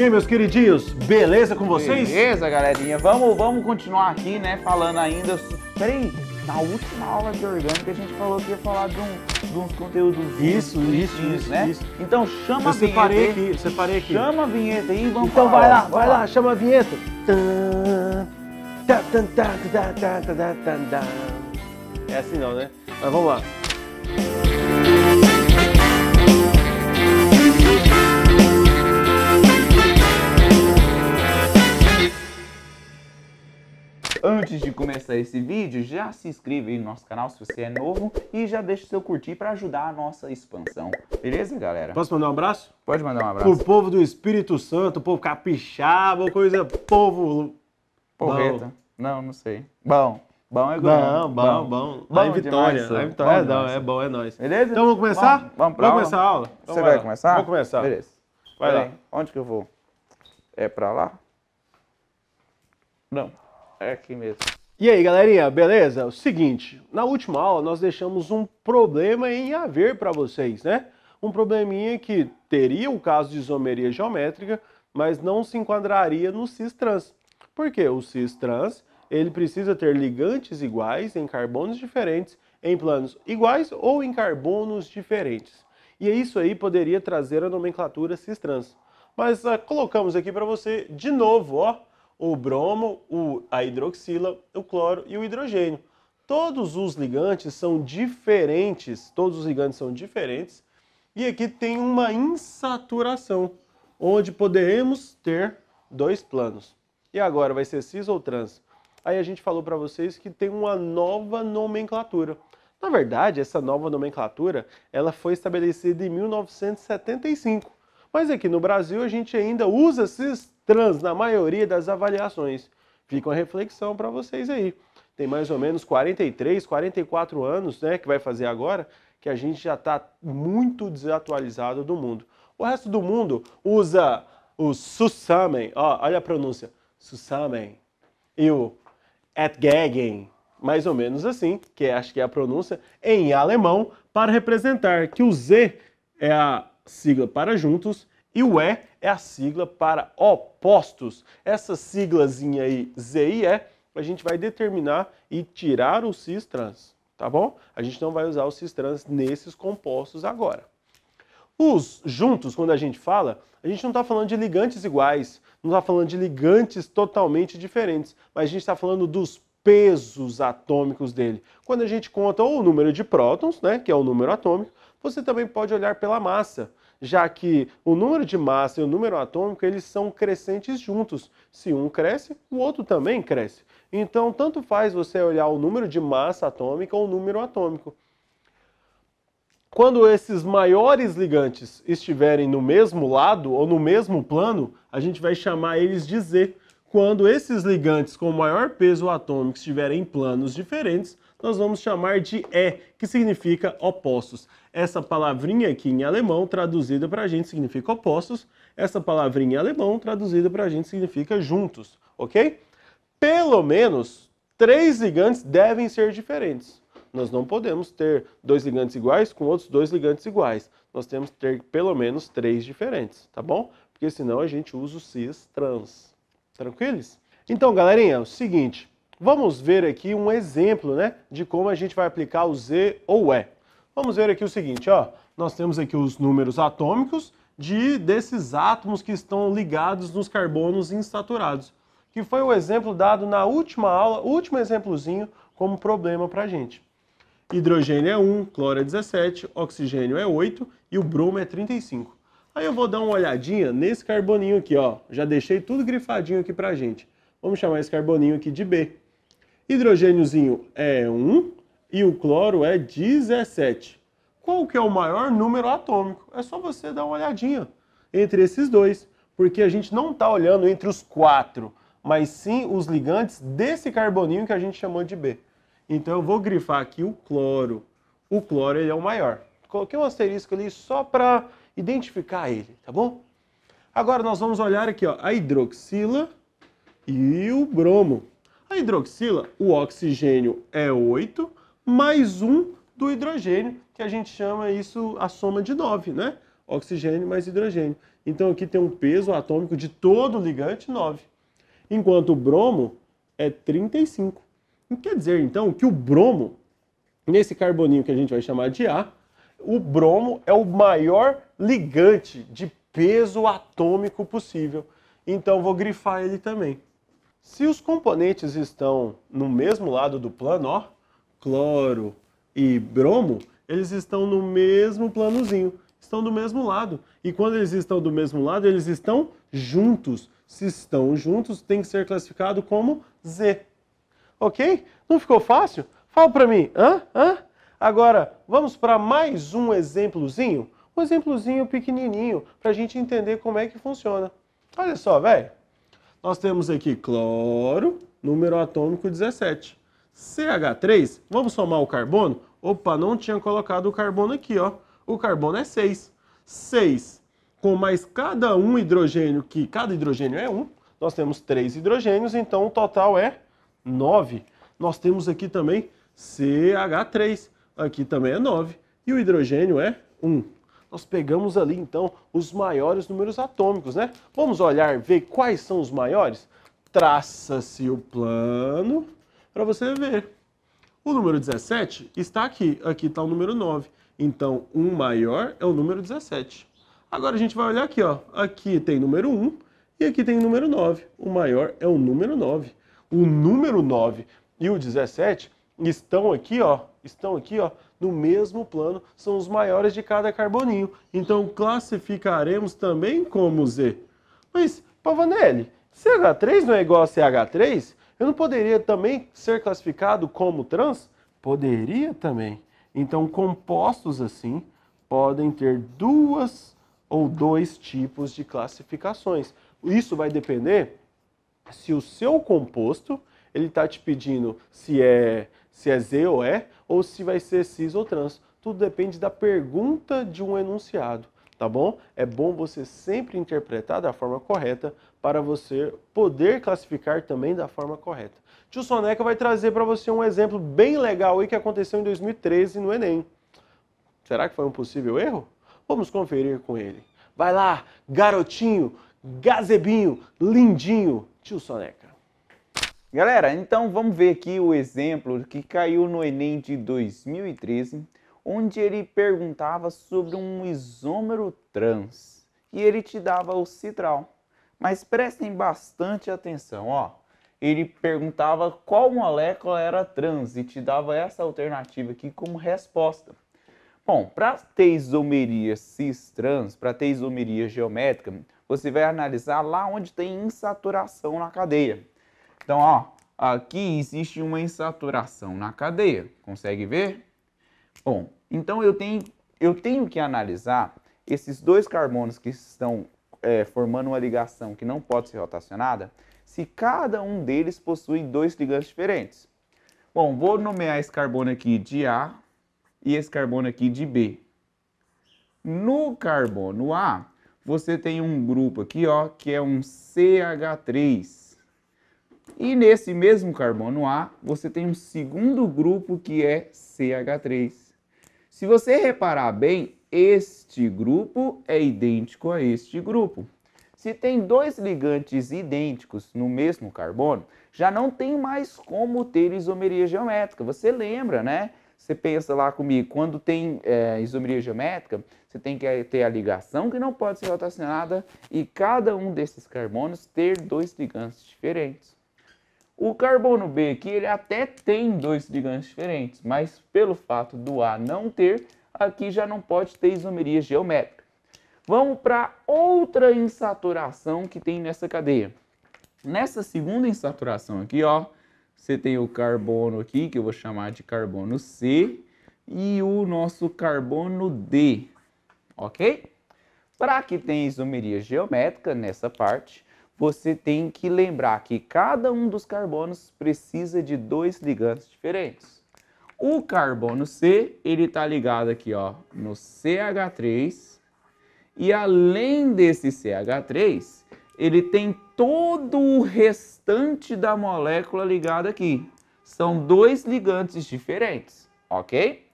E aí, meus queridinhos, beleza com vocês? Beleza, galerinha. Vamos continuar aqui, né, falando ainda... Peraí, na última aula de orgânica a gente falou que ia falar de uns conteúdos... Isso. Então chama a vinheta. Separei aqui. Chama a vinheta aí e vamos Então falar. vai lá, chama a vinheta. É assim não, né? Mas vamos lá. Antes de começar esse vídeo, já se inscreve aí no nosso canal se você é novo e já deixa o seu curtir para ajudar a nossa expansão. Beleza, galera? Posso mandar um abraço? Pode mandar um abraço. Pro povo do Espírito Santo, o povo capixaba, coisa, povo... Porreta. Não sei. Bom é Bom. Lá em Vitória. É bom, é nóis. Beleza? Então vamos começar? Vamos começar a aula? Então você vai começar? Vou começar. Beleza. Vai lá. Onde que eu vou? É pra lá? Não. É aqui mesmo. E aí, galerinha, beleza? O seguinte, na última aula nós deixamos um problema em haver para vocês, né? Um probleminha que teria o caso de isomeria geométrica, mas não se enquadraria no cis-trans. Por quê? O cis-trans, ele precisa ter ligantes iguais em carbonos diferentes, em planos iguais ou em carbonos diferentes. E isso aí poderia trazer a nomenclatura cis-trans. Mas colocamos aqui para você de novo, ó, o bromo, a hidroxila, o cloro e o hidrogênio. Todos os ligantes são diferentes, e aqui tem uma insaturação, onde poderemos ter dois planos. E agora vai ser cis ou trans? Aí a gente falou para vocês que tem uma nova nomenclatura. Na verdade, essa nova nomenclatura ela foi estabelecida em 1975. Mas aqui no Brasil a gente ainda usa cis-trans na maioria das avaliações. Fica uma reflexão para vocês aí. Tem mais ou menos 43, 44 anos, né, que vai fazer agora, que a gente já está muito desatualizado do mundo. O resto do mundo usa o Zusammen, olha a pronúncia, Zusammen, e o Entgegen, mais ou menos assim, que acho que é a pronúncia, em alemão, para representar que o Z é a sigla para juntos e o E é a sigla para opostos. Essa siglazinha aí, Z e E, a gente vai determinar e tirar o cis-trans, tá bom? A gente não vai usar o cis-trans nesses compostos agora. Os juntos, quando a gente fala, a gente não está falando de ligantes iguais, não está falando de ligantes totalmente diferentes, mas a gente está falando dos pesos atômicos dele. Quando a gente conta o número de prótons, né, que é o número atômico, você também pode olhar pela massa, já que o número de massa e o número atômico, eles são crescentes juntos. Se um cresce, o outro também cresce. Então, tanto faz você olhar o número de massa atômica ou o número atômico. Quando esses maiores ligantes estiverem no mesmo lado ou no mesmo plano, a gente vai chamar eles de Z. Quando esses ligantes com maior peso atômico estiverem em planos diferentes, nós vamos chamar de E, que significa opostos. Essa palavrinha aqui em alemão, traduzida para a gente, significa opostos. Essa palavrinha em alemão, traduzida para a gente, significa juntos, ok? Pelo menos 3 ligantes devem ser diferentes. Nós não podemos ter 2 ligantes iguais com outros 2 ligantes iguais. Nós temos que ter pelo menos 3 diferentes, tá bom? Porque senão a gente usa o cis-trans. Tranquilos? Então, galerinha, é o seguinte, vamos ver aqui um exemplo, né, de como a gente vai aplicar o Z ou o E. Vamos ver aqui o seguinte, ó, nós temos aqui os números atômicos desses átomos que estão ligados nos carbonos insaturados, que foi o exemplo dado na última aula, o último exemplozinho como problema pra gente. Hidrogênio é 1, cloro é 17, oxigênio é 8 e o bromo é 35. Aí eu vou dar uma olhadinha nesse carboninho aqui, ó. Já deixei tudo grifadinho aqui pra gente. Vamos chamar esse carboninho aqui de B. Hidrogêniozinho é 1 e o cloro é 17. Qual que é o maior número atômico? É só você dar uma olhadinha entre esses dois, porque a gente não está olhando entre os 4, mas sim os ligantes desse carboninho que a gente chamou de B. Então eu vou grifar aqui o cloro. O cloro ele é o maior. Coloquei um asterisco ali só para identificar ele, tá bom? Agora nós vamos olhar aqui, ó, a hidroxila e o bromo. A hidroxila, o oxigênio é 8, mais 1 do hidrogênio, que a gente chama isso a soma de 9, né? oxigênio mais hidrogênio. Então aqui tem um peso atômico de todo o ligante 9, enquanto o bromo é 35. Quer dizer, então, que o bromo, nesse carboninho que a gente vai chamar de A, o bromo é o maior ligante de peso atômico possível. Então vou grifar ele também. Se os componentes estão no mesmo lado do plano, ó, cloro e bromo, eles estão no mesmo planozinho, estão do mesmo lado. E quando eles estão do mesmo lado, eles estão juntos. Se estão juntos, tem que ser classificado como Z. Ok? Não ficou fácil? Fala para mim. Agora, vamos para mais um exemplozinho? Um exemplozinho pequenininho, para a gente entender como é que funciona. Olha só, velho. Nós temos aqui cloro, número atômico 17. CH3, vamos somar o carbono? Opa, não tinha colocado o carbono aqui, ó. O carbono é 6. 6 com mais cada um hidrogênio, que cada hidrogênio é 1. Nós temos 3 hidrogênios, então o total é 9. Nós temos aqui também CH3. Aqui também é 9. E o hidrogênio é 1. Nós pegamos ali, então, os maiores números atômicos, né? Vamos olhar, ver quais são os maiores? Traça-se o plano para você ver. O número 17 está aqui. Aqui está o número 9. Então, o maior é o número 17. Agora a gente vai olhar aqui, ó. Aqui tem número 1 e aqui tem número 9. O maior é o número 9. O número 9 e o 17 estão aqui, ó, no mesmo plano, são os maiores de cada carboninho. Então classificaremos também como Z. Mas, Pavanelli, CH3 não é igual a CH3? Eu não poderia também ser classificado como trans? Poderia também. Então compostos assim podem ter duas ou dois tipos de classificações. Isso vai depender se o seu composto ele está te pedindo se é Z ou E, ou se vai ser cis ou trans. Tudo depende da pergunta de um enunciado, tá bom? É bom você sempre interpretar da forma correta para você poder classificar também da forma correta. Tio Soneca vai trazer para você um exemplo bem legal aí que aconteceu em 2013 no Enem. Será que foi um possível erro? Vamos conferir com ele. Vai lá, garotinho, gazebinho, lindinho, tio Soneca. Galera, então vamos ver aqui o exemplo que caiu no Enem de 2013, onde ele perguntava sobre um isômero trans e ele te dava o citral. Mas prestem bastante atenção, ó. Ele perguntava qual molécula era trans e te dava essa alternativa aqui como resposta. Bom, para ter isomeria cis-trans, para ter isomeria geométrica, você vai analisar lá onde tem insaturação na cadeia. Então, ó, aqui existe uma insaturação na cadeia. Consegue ver? Bom, então eu tenho que analisar esses dois carbonos que estão formando uma ligação que não pode ser rotacionada, se cada um deles possui dois ligantes diferentes. Bom, vou nomear esse carbono aqui de A e esse carbono aqui de B. No carbono A, você tem um grupo aqui, ó, que é um CH3. E nesse mesmo carbono A, você tem um segundo grupo que é CH3. Se você reparar bem, este grupo é idêntico a este grupo. Se tem dois ligantes idênticos no mesmo carbono, já não tem mais como ter isomeria geométrica. Você lembra, né? Você pensa lá comigo, quando tem isomeria geométrica, você tem que ter a ligação que não pode ser rotacionada e cada um desses carbonos ter dois ligantes diferentes. O carbono B aqui, ele até tem dois ligantes diferentes, mas pelo fato do A não ter, aqui já não pode ter isomeria geométrica. Vamos para outra insaturação que tem nessa cadeia. Nessa segunda insaturação aqui, ó, você tem o carbono aqui, que eu vou chamar de carbono C, e o nosso carbono D, ok? Para que tenha isomeria geométrica nessa parte, você tem que lembrar que cada um dos carbonos precisa de dois ligantes diferentes. O carbono C, ele está ligado aqui, ó, no CH3, e além desse CH3, ele tem todo o restante da molécula ligado aqui. São dois ligantes diferentes, ok?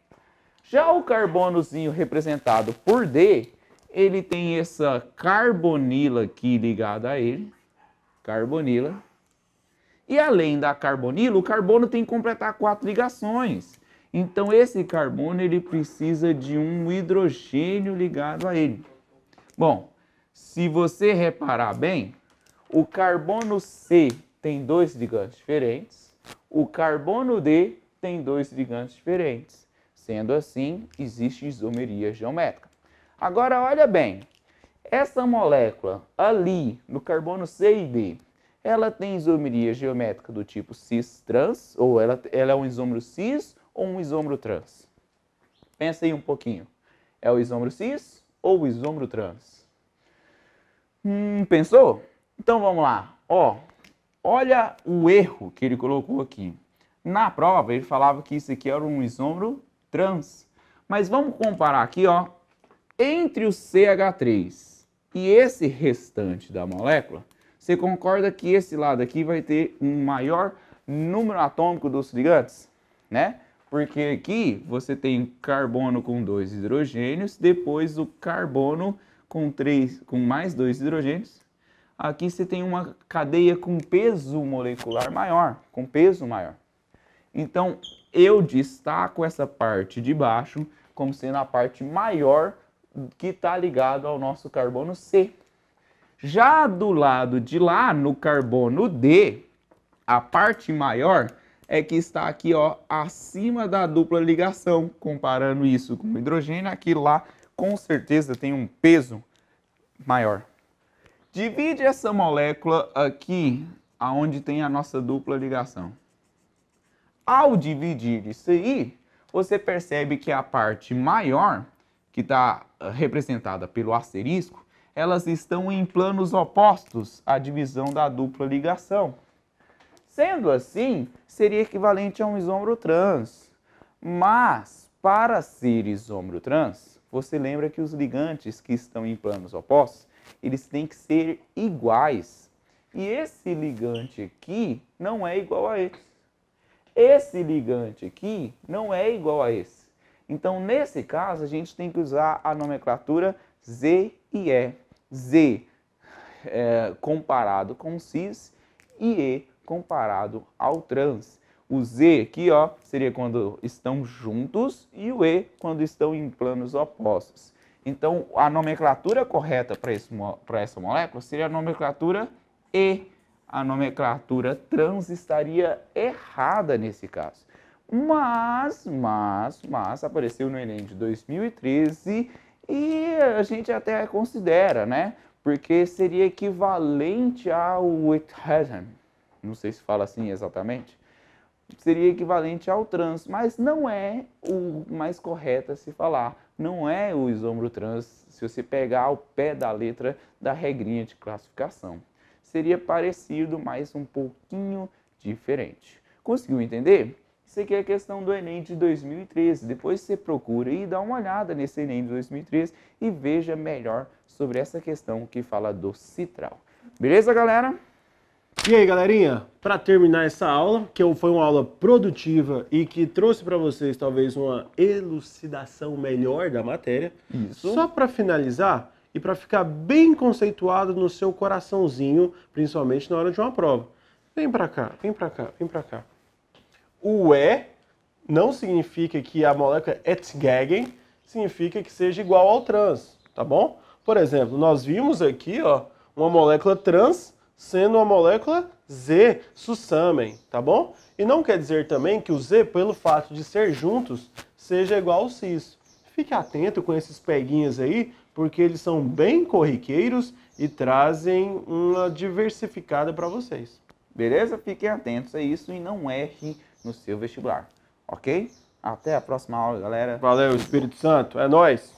Já o carbonozinho representado por D, ele tem essa carbonila aqui ligada a ele, carbonila. E além da carbonila, o carbono tem que completar 4 ligações. Então esse carbono ele precisa de um hidrogênio ligado a ele. Bom, se você reparar bem, o carbono C tem 2 ligantes diferentes, o carbono D tem 2 ligantes diferentes. Sendo assim, existe isomeria geométrica. Agora olha bem, essa molécula ali no carbono C e D, ela tem isomeria geométrica do tipo cis-trans, ou ela é um isômero cis ou um isômero trans? Pensa aí um pouquinho. É o isômero cis ou o isômero trans? Pensou? Então vamos lá. Ó, olha o erro que ele colocou aqui. Na prova ele falava que isso aqui era um isômero trans. Mas vamos comparar aqui, ó, entre o CH3 e esse restante da molécula. Você concorda que esse lado aqui vai ter um maior número atômico dos ligantes, né? Porque aqui você tem carbono com 2 hidrogênios, depois o carbono com mais 2 hidrogênios. Aqui você tem uma cadeia com peso molecular maior, com peso maior. Então, eu destaco essa parte de baixo como sendo a parte maior que está ligado ao nosso carbono C. Já do lado de lá, no carbono D, a parte maior é que está aqui, ó, acima da dupla ligação. Comparando isso com o hidrogênio, aqui lá com certeza tem um peso maior. Divide essa molécula aqui, aonde tem a nossa dupla ligação. Ao dividir isso aí, você percebe que a parte maior, que está representada pelo asterisco, elas estão em planos opostos à divisão da dupla ligação. Sendo assim, seria equivalente a um isômero trans. Mas, para ser isômero trans, você lembra que os ligantes que estão em planos opostos, eles têm que ser iguais. E esse ligante aqui não é igual a esse. Esse ligante aqui não é igual a esse. Então, nesse caso, a gente tem que usar a nomenclatura Z e E. Z comparado com cis e E comparado ao trans. O Z aqui, ó, seria quando estão juntos e o E quando estão em planos opostos. Então, a nomenclatura correta para essa molécula seria a nomenclatura E. A nomenclatura trans estaria errada nesse caso. Mas apareceu no Enem de 2013 e a gente até considera, né? Porque seria equivalente ao Witthausen. Não sei se fala assim exatamente. Seria equivalente ao trans, mas não é o mais correto a se falar. Não é o isômero trans se você pegar ao pé da letra da regrinha de classificação. Seria parecido, mas um pouquinho diferente. Conseguiu entender? Isso aqui é a questão do Enem de 2013. Depois você procura e dá uma olhada nesse Enem de 2013 e veja melhor sobre essa questão que fala do citral. Beleza, galera? E aí, galerinha, para terminar essa aula, que foi uma aula produtiva e que trouxe para vocês talvez uma elucidação melhor da matéria, Isso. Só para finalizar e para ficar bem conceituado no seu coraçãozinho, principalmente na hora de uma prova. Vem para cá, vem para cá, vem para cá. O E não significa que a molécula etgegen significa que seja igual ao trans, tá bom? Por exemplo, nós vimos aqui, ó, uma molécula trans sendo uma molécula Z, susamen, tá bom? E não quer dizer também que o Z, pelo fato de ser juntos, seja igual ao cis. Fique atento com esses peguinhas aí, porque eles são bem corriqueiros e trazem uma diversificada para vocês. Beleza? Fiquem atentos a isso e não erre no seu vestibular, ok? Até a próxima aula, galera. Valeu, Espírito Santo. É nóis!